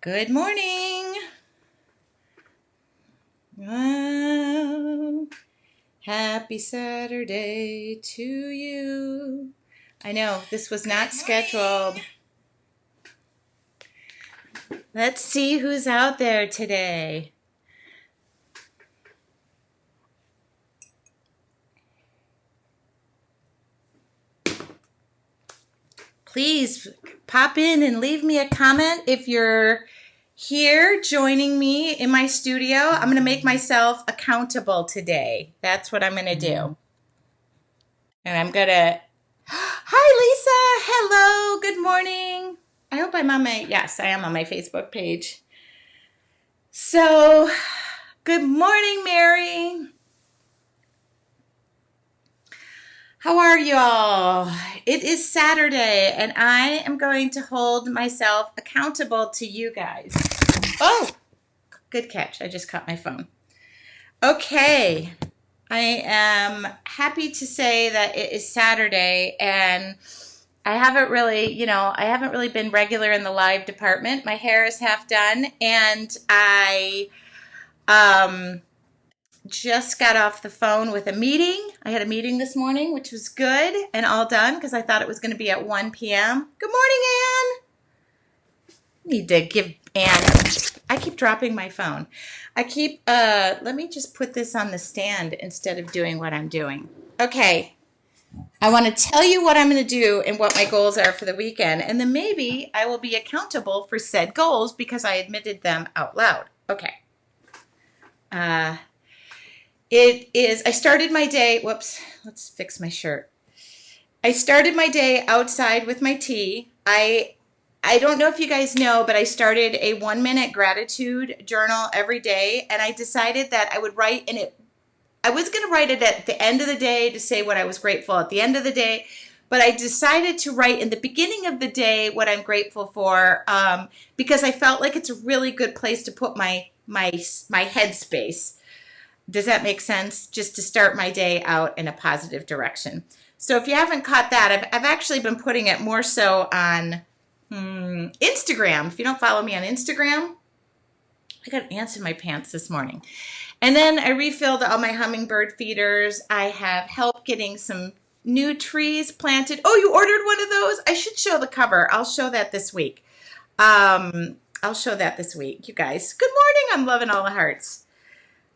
Good morning. Oh, happy Saturday to you. I know this was not scheduled. Let's see who's out there today. Please pop in and leave me a comment if you're here joining me in my studio. I'm going to make myself accountable today. That's what I'm going to do. And I'm going to... Hi, Lisa. Hello. Good morning. I hope I'm on my... Yes, I am on my Facebook page. So, good morning, Mary. How are you all? It is Saturday, and I am going to hold myself accountable to you guys. Oh, good catch. I just caught my phone. Okay. I am happy to say that it is Saturday, and I haven't really been regular in the live department. My hair is half done, and I just got off the phone with a meeting. I had a meeting this morning, which was good and all done because I thought it was going to be at 1 p.m. Good morning, Anne. Need to give Anne, I keep dropping my phone. Let me just put this on the stand instead of doing what I'm doing. Okay. I want to tell you what I'm going to do and what my goals are for the weekend, and then maybe I will be accountable for said goals because I admitted them out loud. Okay. I started my day, whoops, let's fix my shirt. I started my day outside with my tea. I don't know if you guys know, but I started a 1-minute gratitude journal every day, and I decided that I would write in it. I was going to write it at the end of the day to say what I was grateful at the end of the day, but I decided to write in the beginning of the day what I'm grateful for because I felt like it's a really good place to put my headspace. Does that make sense? Just to start my day out in a positive direction. So if you haven't caught that, I've actually been putting it more so on Instagram. If you don't follow me on Instagram, I got ants in my pants this morning. And then I refilled all my hummingbird feeders. I have helped getting some new trees planted. Oh, you ordered one of those? I should show the cover. I'll show that this week. You guys. Good morning. I'm loving all the hearts.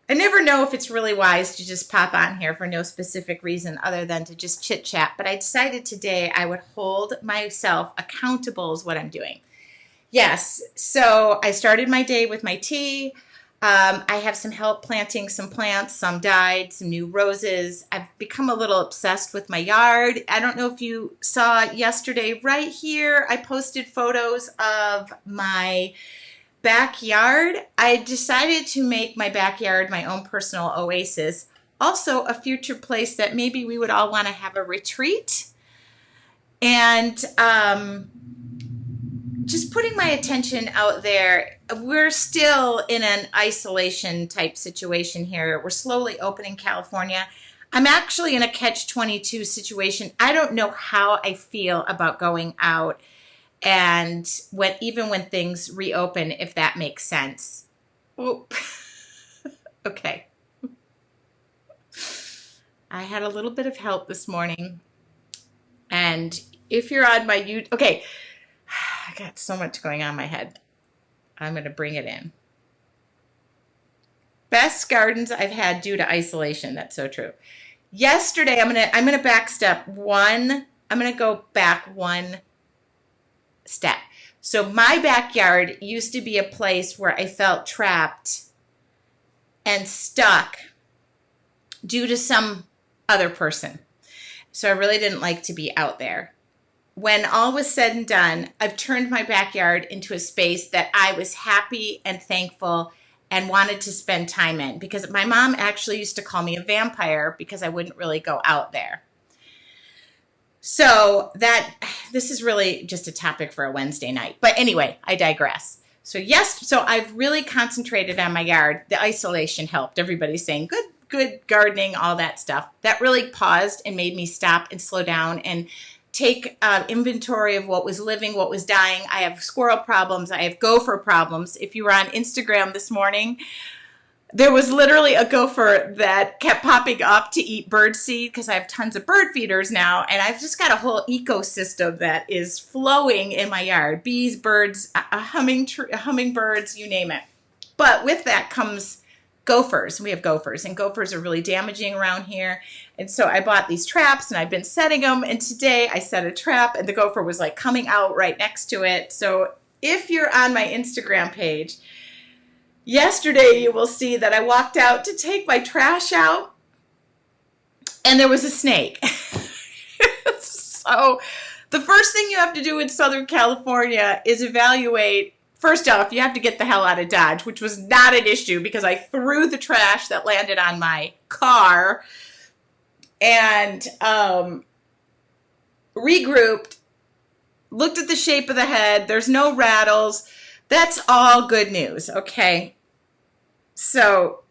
I never know if it's really wise to just pop on here for no specific reason other than to just chit chat. But I decided today I would hold myself accountable is what I'm doing. Yes, so I started my day with my tea. I have some help planting some plants. Some died, some new roses. I've become a little obsessed with my yard. I don't know if you saw yesterday right here. I posted photos of my backyard. I decided to make my backyard my own personal oasis. Also a future place that maybe we would all want to have a retreat. And just putting my attention out there. We're still in an isolation type situation here. We're slowly opening California. I'm actually in a catch-22 situation. I don't know how I feel about going out and even when things reopen, if that makes sense. Oh. Okay. I had a little bit of help this morning. And if you're on my YouTube, okay, I got so much going on in my head. I'm going to bring it in. Best gardens I've had due to isolation. That's so true. Yesterday, I'm going to backstep one. I'm going to go back one step. So my backyard used to be a place where I felt trapped and stuck due to some other person. So I really didn't like to be out there. When all was said and done, I've turned my backyard into a space that I was happy and thankful and wanted to spend time in, because my mom actually used to call me a vampire because I wouldn't really go out there. So this is really just a topic for a Wednesday night. But anyway, I digress. So I've really concentrated on my yard. The isolation helped. Everybody's saying good gardening, all that stuff. That really paused and made me stop and slow down and take inventory of what was living, what was dying. I have squirrel problems. I have gopher problems. If you were on Instagram this morning, there was literally a gopher that kept popping up to eat bird seed because I have tons of bird feeders now, and I've just got a whole ecosystem that is flowing in my yard. Bees, birds, hummingbirds, you name it. But with that comes gophers. We have gophers, and gophers are really damaging around here. And so I bought these traps, and I've been setting them, and today I set a trap, and the gopher was like coming out right next to it. So if you're on my Instagram page, yesterday you will see that I walked out to take my trash out, and there was a snake. So the first thing you have to do in Southern California is evaluate. First off, you have to get the hell out of Dodge, which was not an issue because I threw the trash that landed on my car and regrouped, looked at the shape of the head. There's no rattles. That's all good news, okay? So,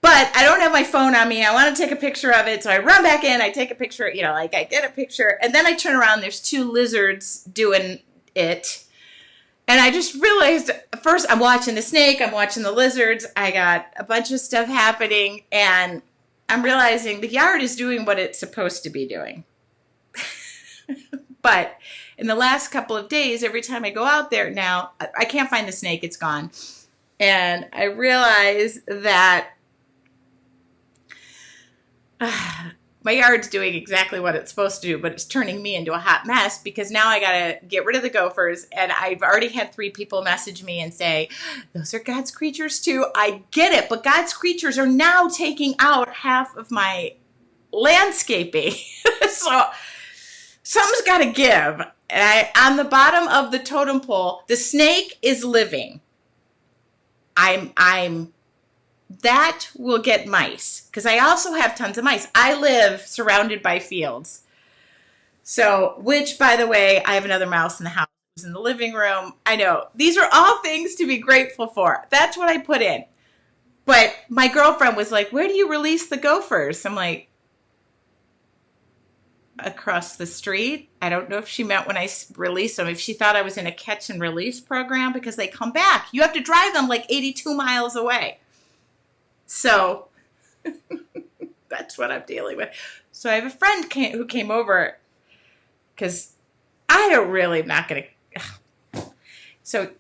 but I don't have my phone on me. I want to take a picture of it. So I run back in. I take a picture, you know, like I get a picture. And then I turn around. There's 2 lizards doing it. And I just realized, first I'm watching the snake, I'm watching the lizards, I got a bunch of stuff happening, and I'm realizing the yard is doing what it's supposed to be doing. But in the last couple of days, every time I go out there now, I can't find the snake, it's gone. And I realize that my yard's doing exactly what it's supposed to do, but it's turning me into a hot mess because now I got to get rid of the gophers. And I've already had 3 people message me and say, those are God's creatures too. I get it, but God's creatures are now taking out half of my landscaping. So something's got to give. And on the bottom of the totem pole, the snake is living. That will get mice because I also have tons of mice. I live surrounded by fields. So, which, by the way, I have another mouse in the house. It was in the living room. I know. These are all things to be grateful for. That's what I put in. But my girlfriend was like, where do you release the gophers? I'm like, across the street. I don't know if she meant when I released them, if she thought I was in a catch and release program because they come back. You have to drive them like 82 miles away. So that's what I'm dealing with. So I have a friend who came over because I'm not going to. So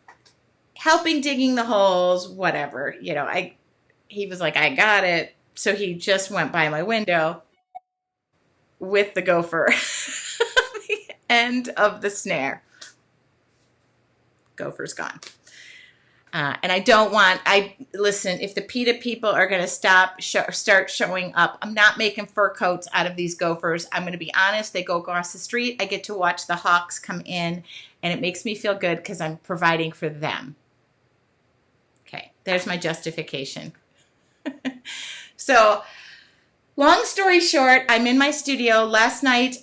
helping digging the holes, whatever, you know, he was like, I got it. So he just went by my window with the gopher, the end of the snare. Gopher's gone. And I don't want, listen, if the PETA people are going to start showing up, I'm not making fur coats out of these gophers. I'm going to be honest, they go across the street. I get to watch the hawks come in, and it makes me feel good because I'm providing for them. Okay, there's my justification. So, long story short, I'm in my studio. Last night,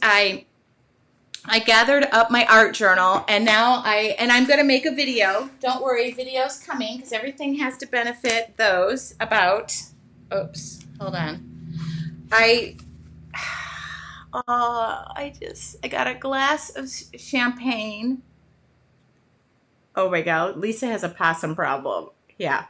I gathered up my art journal, and now I'm going to make a video. Don't worry, video's coming because everything has to benefit those about, oops, hold on. I got a glass of champagne. Oh my God, Lisa has a possum problem. Yeah.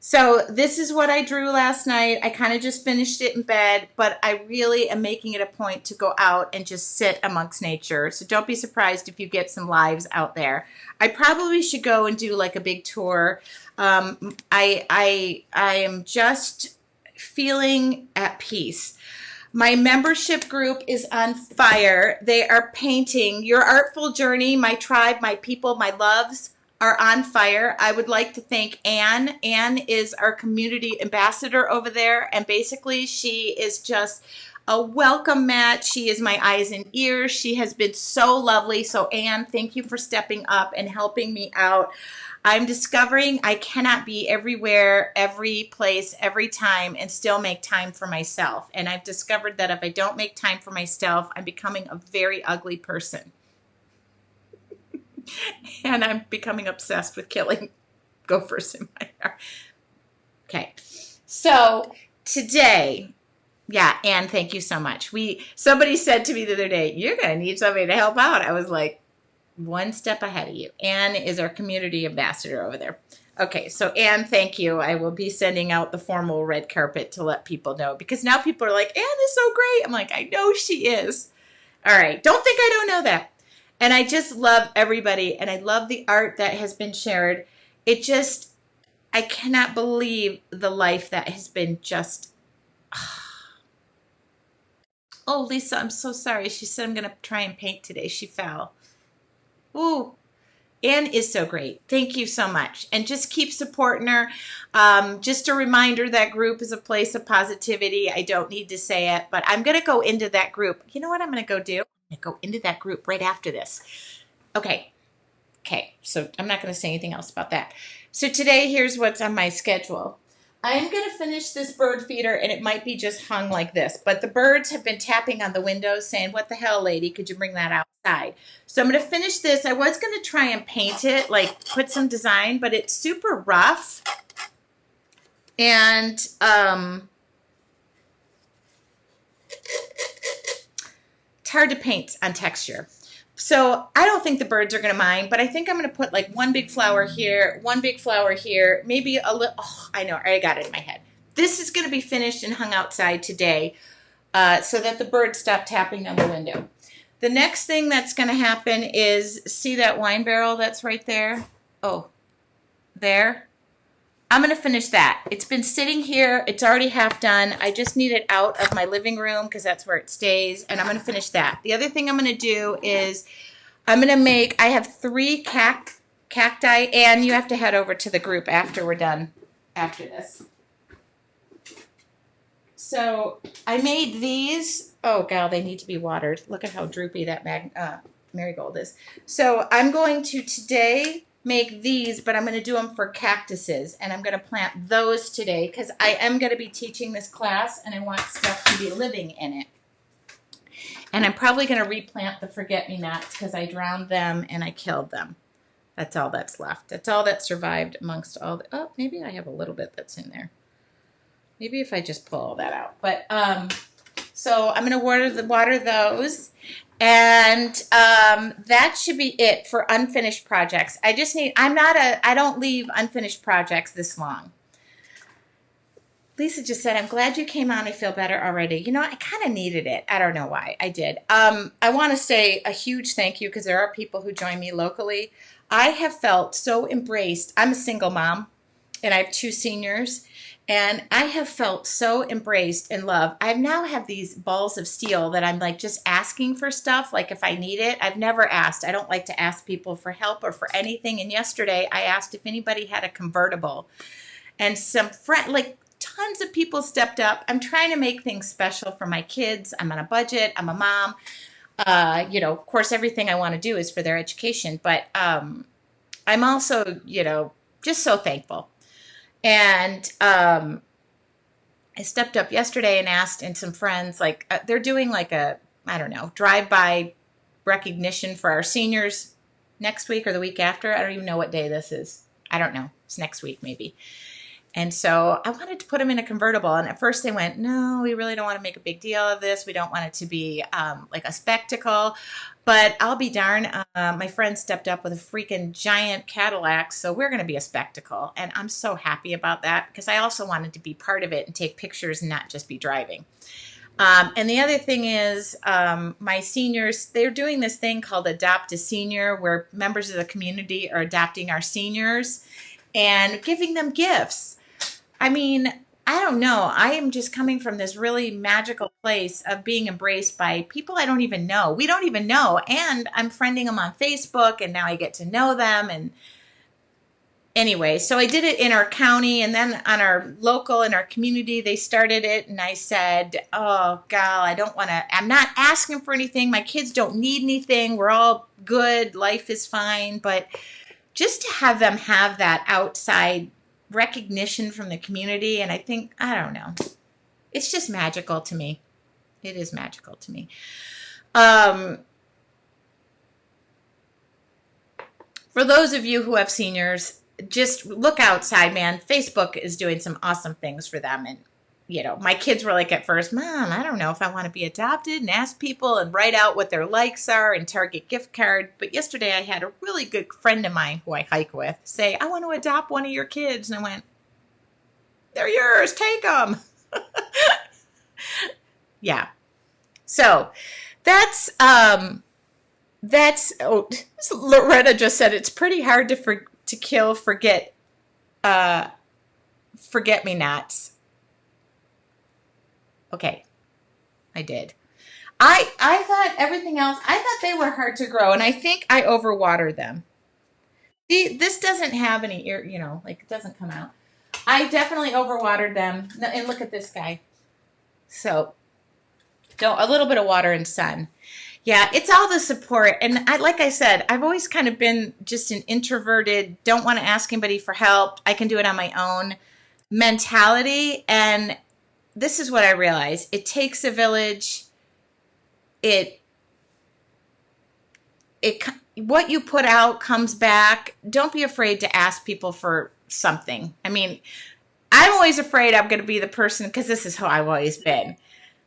So this is what I drew last night. I kind of just finished it in bed, but I really am making it a point to go out and just sit amongst nature. So don't be surprised if you get some lives out there. I probably should go and do like a big tour. I am just feeling at peace. My membership group is on fire. They are painting Your Artful Journey, my tribe, my people, my loves are on fire. I would like to thank Anne. Anne is our community ambassador over there, and basically she is just a welcome mat. She is my eyes and ears. She has been so lovely. So Anne, thank you for stepping up and helping me out. I'm discovering I cannot be everywhere, every place, every time, and still make time for myself. And I've discovered that if I don't make time for myself, I'm becoming a very ugly person. And I'm becoming obsessed with killing gophers in my yard. Okay, so today Yeah, Anne, thank you so much. Somebody said to me the other day, "You're going to need somebody to help out." I was like, one step ahead of you. Anne is our community ambassador over there. Okay, so Anne, thank you. I will be sending out the formal red carpet to let people know, because now people are like, Anne is so great. I'm like, I know she is. All right, don't think I don't know that. And I just love everybody, and I love the art that has been shared. It just, I cannot believe the life that has been just. Oh, Lisa, I'm so sorry. She said I'm going to try and paint today. She fell. Ooh, Anne is so great. Thank you so much. And just keep supporting her. Just a reminder, that group is a place of positivity. I don't need to say it, but I'm going to go into that group. You know what I'm going to go do? I'm going to go into that group right after this. Okay. Okay. So I'm not going to say anything else about that. So today, here's what's on my schedule. I am going to finish this bird feeder, and it might be just hung like this, but the birds have been tapping on the windows saying, "What the hell, lady, could you bring that outside?" So I'm going to finish this. I was going to try and paint it, like put some design, but it's super rough, and it's hard to paint on texture. So I don't think the birds are going to mind, but I think I'm going to put like one big flower here, one big flower here, maybe a little. Oh, I know, I got it in my head. This is going to be finished and hung outside today, so that the birds stop tapping on the window. The next thing that's going to happen is, see that wine barrel that's right there? Oh, there. I'm going to finish that. It's been sitting here. It's already half done. I just need it out of my living room because that's where it stays, and I'm going to finish that. The other thing I'm going to do is I'm going to make, I have 3 cacti, and you have to head over to the group after we're done after this. So I made these. Oh, gal, they need to be watered. Look at how droopy that marigold is. So I'm going to today make these, but I'm going to do them for cactuses, and I'm going to plant those today because I am going to be teaching this class, and I want stuff to be living in it. And I'm probably going to replant the forget-me-nots because I drowned them and I killed them. That's all that's left. That's all that survived amongst all the, oh, maybe I have a little bit that's in there. Maybe if I just pull all that out. But so I'm going to water those, and that should be it for unfinished projects. I just need, I don't leave unfinished projects this long. Lisa just said, "I'm glad you came on. I feel better already." You know, I kind of needed it. I don't know why. I did. I want to say a huge thank you because there are people who join me locally. I have felt so embraced. I'm a single mom, and I have 2 seniors. And I have felt so embraced and loved. I now have these balls of steel that I'm like just asking for stuff, like if I need it. I've never asked. I don't like to ask people for help or for anything. And yesterday I asked if anybody had a convertible. And some friend, like tons of people stepped up. I'm trying to make things special for my kids. I'm on a budget. I'm a mom. You know, of course, everything I want to do is for their education. But I'm also, you know, just so thankful. And I stepped up yesterday and asked, and some friends, like, they're doing like a, I don't know, drive-by recognition for our seniors next week or the week after. I don't even know what day this is. I don't know. It's next week maybe. And so I wanted to put them in a convertible. And at first they went, "No, we really don't want to make a big deal of this. We don't want it to be like a spectacle." But I'll be darned, my friend stepped up with a freaking giant Cadillac, so we're going to be a spectacle. And I'm so happy about that because I also wanted to be part of it and take pictures and not just be driving. And the other thing is my seniors, they're doing this thing called Adopt a Senior, where members of the community are adopting our seniors and giving them gifts. I mean, I don't know. I am just coming from this really magical place of being embraced by people I don't even know. We don't even know. And I'm friending them on Facebook, and now I get to know them. And anyway, so I did it in our county, and then on our local, in our community, they started it. And I said, "Oh, gal, I don't want to, I'm not asking for anything. My kids don't need anything. We're all good. Life is fine." But just to have them have that outside recognition from the community, and I think, I don't know, it's just magical to me. It is magical to me. For those of you who have seniors, just look outside, man. Facebook is doing some awesome things for them, and my kids were like at first, Mom, I don't know if I want to be adopted, and ask people and write out what their likes are and Target gift card. But yesterday I had a really good friend of mine who I hike with say, I want to adopt one of your kids. And I went, they're yours, take them. Yeah. So that's, oh, Loretta just said it's pretty hard to kill forget-me-nots. Okay, I did. I thought everything else, I thought they were hard to grow, and I think I overwatered them. See, this doesn't have any ear, like it doesn't come out. I definitely overwatered them. And look at this guy. So, a little bit of water and sun. Yeah, it's all the support. And like I said, I've always kind of been just an introverted, don't want to ask anybody for help. I can do it on my own mentality. And this is what I realize. It takes a village. It what you put out comes back. Don't be afraid to ask people for something. I mean, I'm always afraid I'm going to be the person, because this is how I've always been,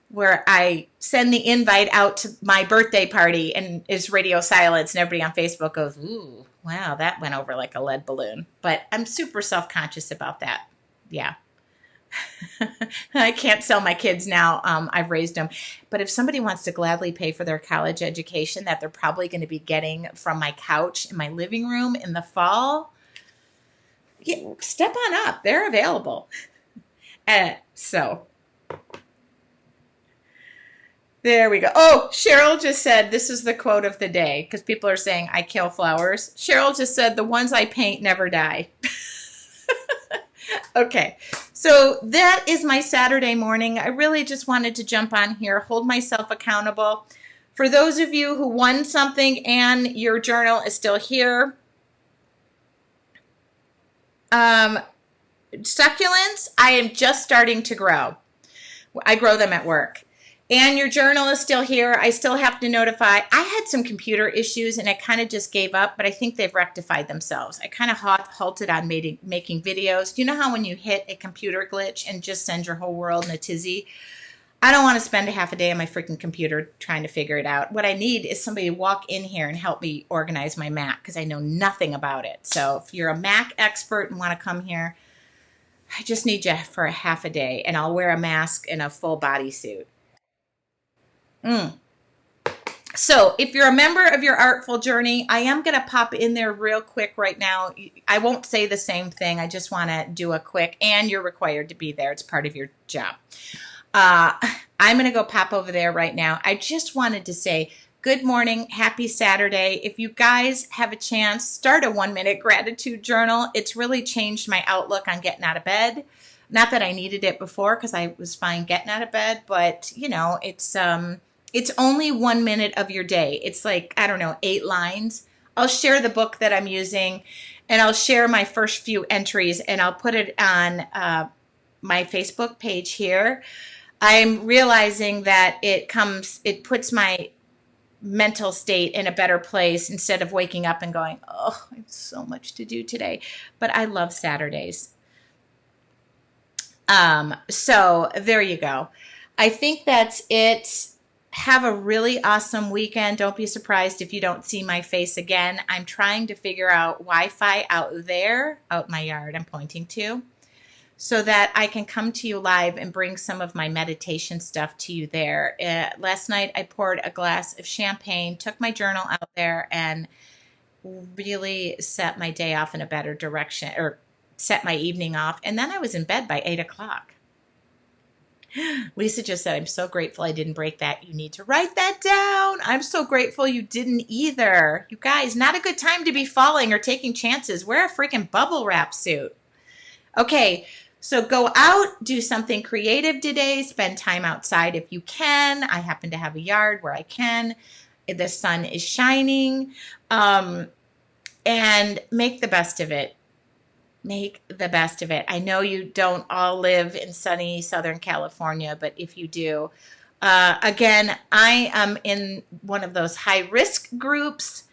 where I send the invite out to my birthday party and it's radio silence, and everybody on Facebook goes, ooh, wow, that went over like a lead balloon. But I'm super self-conscious about that. Yeah. I can't sell my kids now. I've raised them. But if somebody wants to gladly pay for their college education that they're probably going to be getting from my couch in my living room in the fall, yeah, step on up. They're available. So there we go. Oh, Cheryl just said, this is the quote of the day, because people are saying I kill flowers. Cheryl just said, the ones I paint never die. Okay, so that is my Saturday morning. I really just wanted to jump on here, hold myself accountable. For those of you who won something and your journal is still here, succulents, I am just starting to grow. I grow them at work. And your journal is still here. I still have to notify. I had some computer issues and I kind of just gave up, but I think they've rectified themselves. I kind of halted on making videos. You know how when you hit a computer glitch and just send your whole world in a tizzy? I don't want to spend a half a day on my freaking computer trying to figure it out. What I need is somebody to walk in here and help me organize my Mac, because I know nothing about it. So if you're a Mac expert and want to come here, I just need you for a half a day, and I'll wear a mask and a full bodysuit. So if you're a member of your Artful Journey, I am going to pop in there real quick right now. I won't say the same thing. I just want to do a quick, and you're required to be there. It's part of your job. I'm going to go pop over there right now. I just wanted to say good morning, happy Saturday. If you guys have a chance, start a 1-minute gratitude journal. It's really changed my outlook on getting out of bed. Not that I needed it before, because I was fine getting out of bed, but it's only 1 minute of your day. It's like, I don't know, 8 lines. I'll share the book that I'm using, and I'll share my first few entries, and I'll put it on my Facebook page here. I'm realizing that it puts my mental state in a better place instead of waking up and going, oh, I have so much to do today. But I love Saturdays. So there you go. I think that's it. Have a really awesome weekend. Don't be surprised if you don't see my face again. I'm trying to figure out Wi-Fi out there, out my yard I'm pointing to, so that I can come to you live and bring some of my meditation stuff to you there. Last night I poured a glass of champagne, took my journal out there, and really set my day off in a better direction, or set my evening off. And then I was in bed by 8 o'clock. Lisa just said, I'm so grateful I didn't break that. You need to write that down. I'm so grateful you didn't either. You guys, not a good time to be falling or taking chances. Wear a freaking bubble wrap suit. Okay, so go out, do something creative today. Spend time outside if you can. I happen to have a yard where I can. The sun is shining. And make the best of it. Make the best of it. I know you don't all live in sunny Southern California, but if you do, again, I am in one of those high-risk groups.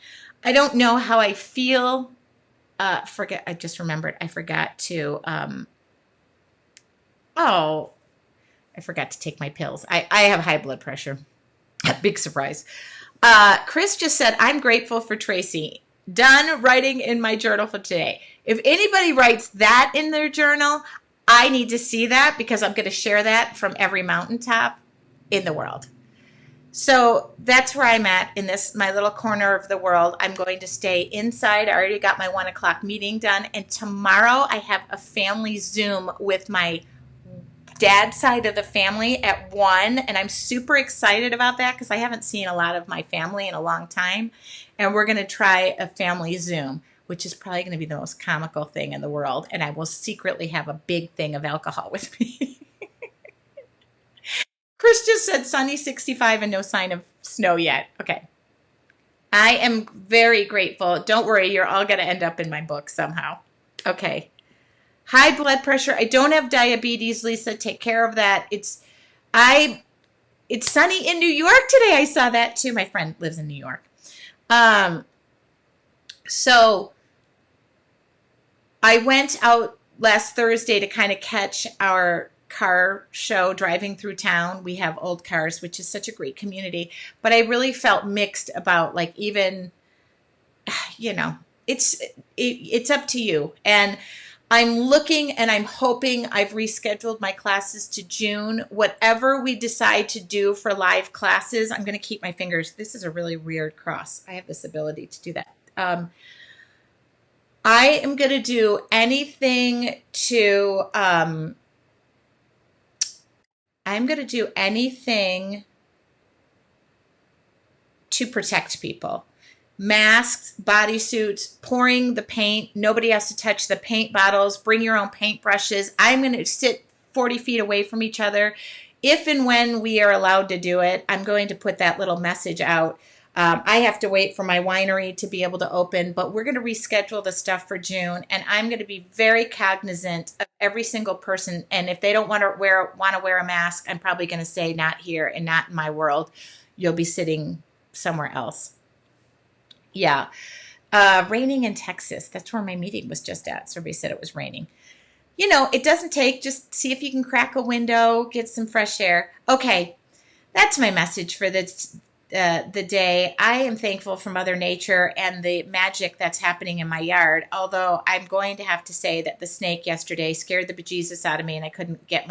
I don't know how I feel. I just remembered. I forgot to, I forgot to take my pills. I have high blood pressure. Big surprise. Chris just said, I'm grateful for Tracy. Done writing in my journal for today. If anybody writes that in their journal, I need to see that because I'm going to share that from every mountaintop in the world. So that's where I'm at in this, my little corner of the world. I'm going to stay inside. I already got my 1 o'clock meeting done. And tomorrow I have a family Zoom with my dad's side of the family at 1. And I'm super excited about that because I haven't seen a lot of my family in a long time. And we're going to try a family Zoom, which is probably going to be the most comical thing in the world. And I will secretly have a big thing of alcohol with me. Chris just said sunny 65 and no sign of snow yet. Okay. I am very grateful. Don't worry, you're all going to end up in my book somehow. Okay. High blood pressure. I don't have diabetes, Lisa. Take care of that. It's sunny in New York today. I saw that too. My friend lives in New York. So I went out last Thursday to kind of catch our car show driving through town. We have old cars, which is such a great community, but I really felt mixed about like, even, it's up to you. And I'm looking and I'm hoping I've rescheduled my classes to June. Whatever we decide to do for live classes, I'm going to keep my fingers. This is a really weird cross. I have this ability to do that. I am going to do anything to, protect people. Masks, bodysuits, pouring the paint. Nobody has to touch the paint bottles. Bring your own paint brushes. I'm going to sit 40 feet away from each other. If and when we are allowed to do it, I'm going to put that little message out. I have to wait for my winery to be able to open, but we're going to reschedule the stuff for June, and I'm going to be very cognizant of every single person. And if they don't want to wear a mask, I'm probably going to say not here and not in my world. You'll be sitting somewhere else. Yeah. Raining in Texas. That's where my meeting was just at. So everybody said it was raining. It doesn't take. Just see if you can crack a window, get some fresh air. Okay. That's my message for the day. I am thankful for Mother Nature and the magic that's happening in my yard. Although I'm going to have to say that the snake yesterday scared the bejesus out of me and I couldn't get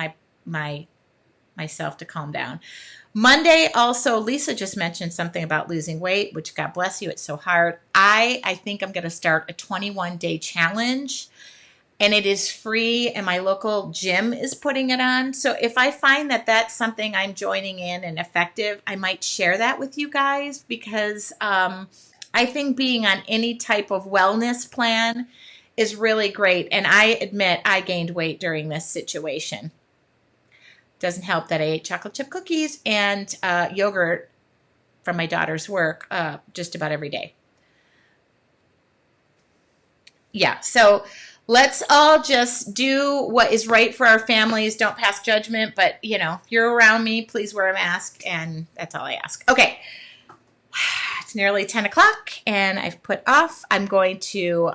myself to calm down. Monday also, Lisa just mentioned something about losing weight, which God bless you, it's so hard. I think I'm going to start a 21-day challenge, and it is free, and my local gym is putting it on. So if I find that that's something I'm joining in and effective, I might share that with you guys because I think being on any type of wellness plan is really great. And I admit I gained weight during this situation. Doesn't help that I ate chocolate chip cookies and yogurt from my daughter's work just about every day. Yeah, so let's all just do what is right for our families. Don't pass judgment, but if you're around me, please wear a mask, and that's all I ask. Okay, it's nearly 10 o'clock, and I've put off. I'm going to,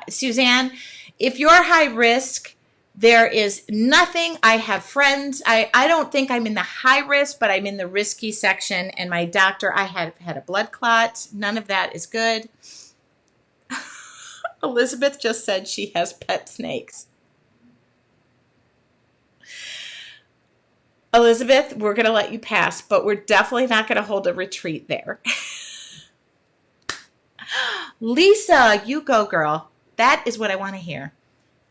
Suzanne, if you're high risk, there is nothing. I have friends. I don't think I'm in the high risk, but I'm in the risky section. And my doctor, I had a blood clot. None of that is good. Elizabeth just said she has pet snakes. Elizabeth, we're going to let you pass, but we're definitely not going to hold a retreat there. Lisa, you go, girl. That is what I want to hear.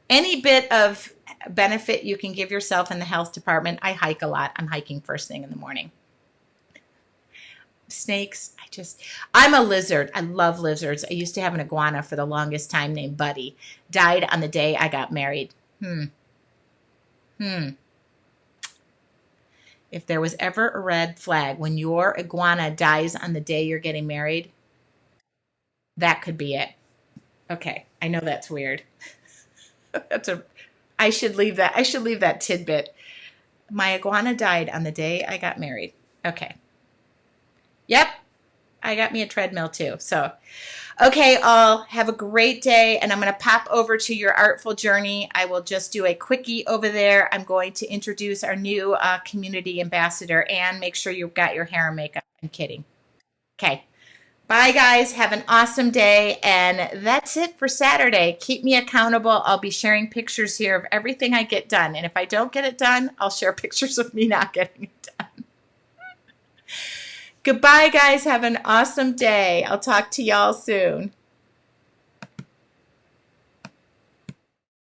Any bit of benefit you can give yourself in the health department. I hike a lot. I'm hiking first thing in the morning. Snakes, I'm a lizard. I love lizards. I used to have an iguana for the longest time named Buddy. Died on the day I got married. If there was ever a red flag when your iguana dies on the day you're getting married, that could be it. Okay, I know that's weird. I should leave that tidbit. My iguana died on the day I got married. Okay. Yep. I got me a treadmill too. So, okay, all have a great day, and I'm going to pop over to your Artful Journey. I will just do a quickie over there. I'm going to introduce our new community ambassador, and make sure you've got your hair and makeup. I'm kidding. Okay. Bye, guys. Have an awesome day. And that's it for Saturday. Keep me accountable. I'll be sharing pictures here of everything I get done. And if I don't get it done, I'll share pictures of me not getting it done. Goodbye, guys. Have an awesome day. I'll talk to y'all soon.